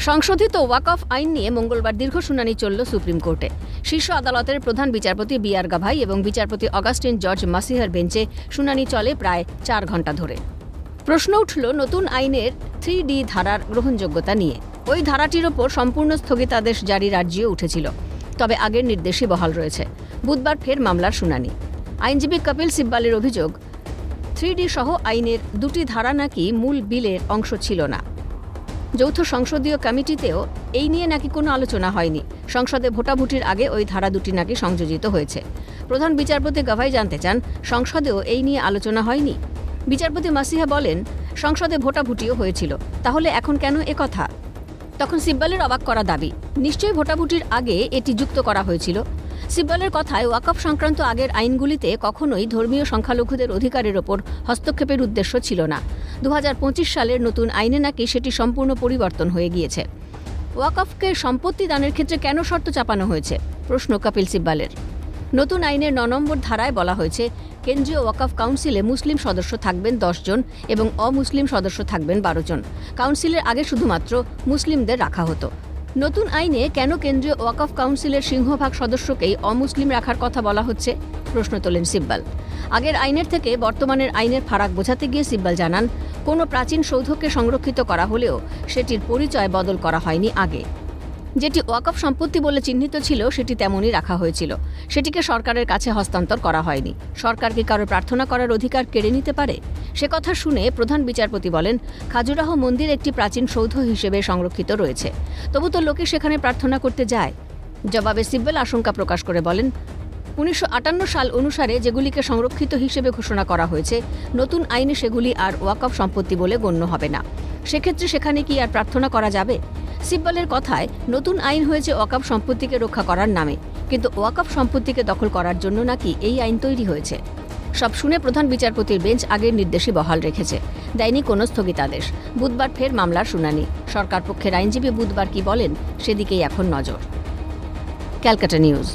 সংশোধিত ওয়াকফ আইন নিয়ে মঙ্গলবার দীর্ঘ শুনানি চলল সুপ্রিম কোর্টে। শীর্ষ আদালতের প্রধান বিচারপতি বি.আর. গাভাই এবং বিচারপতি অগাস্টিন জর্জ মাসিহার বেঞ্চে শুনানি চলে প্রায় 4 ঘণ্টা ধরে। প্রশ্ন উঠল নতুন আইনের 3D ধারার গ্রহণযোগ্যতা নিয়ে। ওই ধারাটির ওপর সম্পূর্ণ স্থগিতাদেশ জারির আর্জিও উঠেছিল, তবে আগের নির্দেশই বহাল রয়েছে। বুধবার ফের মামলার শুনানি। আইনজীবী কপিল সিব্বালের অভিযোগ, 3D সহ আইনের 2টি ধারা নাকি মূল বিলের অংশ ছিল না। যৌথ সংসদীয় কমিটিতেও এই নিয়ে নাকি কোনো আলোচনা হয়নি। সংসদে ভোটাভুটির আগে ওই ধারা 2টি নাকি সংযোজিত হয়েছে। প্রধান বিচারপতি গাভাই জানতে চান, সংসদেও এই নিয়ে আলোচনা হয়নি? বিচারপতি মাসিহা বলেন, সংসদে ভোটাভুটিও হয়েছিল, তাহলে এখন কেন একথা? তখন সিব্বালের অবাক করা দাবি, নিশ্চয়ই ভোটাভুটির আগে এটি যুক্ত করা হয়েছিল। সিব্বালের কথায়, ওয়াকফ সংক্রান্ত আগের আইনগুলিতে কখনোই ধর্মীয় সংখ্যালঘুদের অধিকারের ওপর হস্তক্ষেপের উদ্দেশ্য ছিল না। 2025 সালের নতুন আইনে নাকি সেটি সম্পূর্ণ পরিবর্তন হয়ে গিয়েছে। ওয়াকফকে সম্পত্তি দানের ক্ষেত্রে কেন শর্ত চাপানো হয়েছে? প্রশ্ন কপিল সিব্বালের। নতুন আইনের 9 নম্বর ধারায় বলা হয়েছে, কেন্দ্রীয় ওয়াকফ কাউন্সিলে মুসলিম সদস্য থাকবেন 10 জন এবং অমুসলিম সদস্য থাকবেন 12 জন। কাউন্সিলের আগে শুধুমাত্র মুসলিমদের রাখা হতো। নতুন আইনে কেন কেন্দ্রীয় ওয়াকফ কাউন্সিলের সিংহভাগ সদস্যকেই অমুসলিম রাখার কথা বলা হচ্ছে? প্রশ্ন তোলেন সিব্বাল। আগের আইনের থেকে বর্তমানের আইনের ফারাক বোঝাতে গিয়ে সিব্বাল জানান, কোনো প্রাচীন সৌধকে সংরক্ষিত করা হলেও সেটির পরিচয় বদল করা হয়নি। আগে যেটি ওয়াকফ সম্পত্তি বলে চিহ্নিত ছিল সেটি তেমনই রাখা হয়েছিল। সেটিকে সরকারের কাছে হস্তান্তর করা হয়নি। সরকার কি কারো প্রার্থনা করার অধিকার কেড়ে নিতে পারে? সে কথা শুনে প্রধান বিচারপতি বলেন, খাজুরাহ মন্দির একটি প্রাচীন সৌধ হিসেবে সংরক্ষিত রয়েছে, তবু তো লোকে সেখানে প্রার্থনা করতে যায়। জবাবে সিব্বাল আশঙ্কা প্রকাশ করে বলেন, 1958 সাল অনুসারে যেগুলিকে সংরক্ষিত হিসেবে ঘোষণা করা হয়েছে, নতুন আইনে সেগুলি আর ওয়াকফ সম্পত্তি বলে গণ্য হবে না। সেক্ষেত্রে সেখানে কি আর প্রার্থনা করা যাবে? সিব্বালের কথায়, নতুন আইন হয়েছে ওয়াকফ সম্পত্তিকে রক্ষা করার নামে, কিন্তু ওয়াকফ সম্পত্তিকে দখল করার জন্য নাকি এই আইন তৈরি হয়েছে। সব শুনে প্রধান বিচারপতির বেঞ্চ আগের নির্দেশই বহাল রেখেছে, দেয়নি কোনো স্থগিতাদেশ। বুধবার ফের মামলার শুনানি। সরকার পক্ষের আইনজীবী বুধবার কি বলেন, সেদিকেই এখন নজর। ক্যালকাটা নিউজ।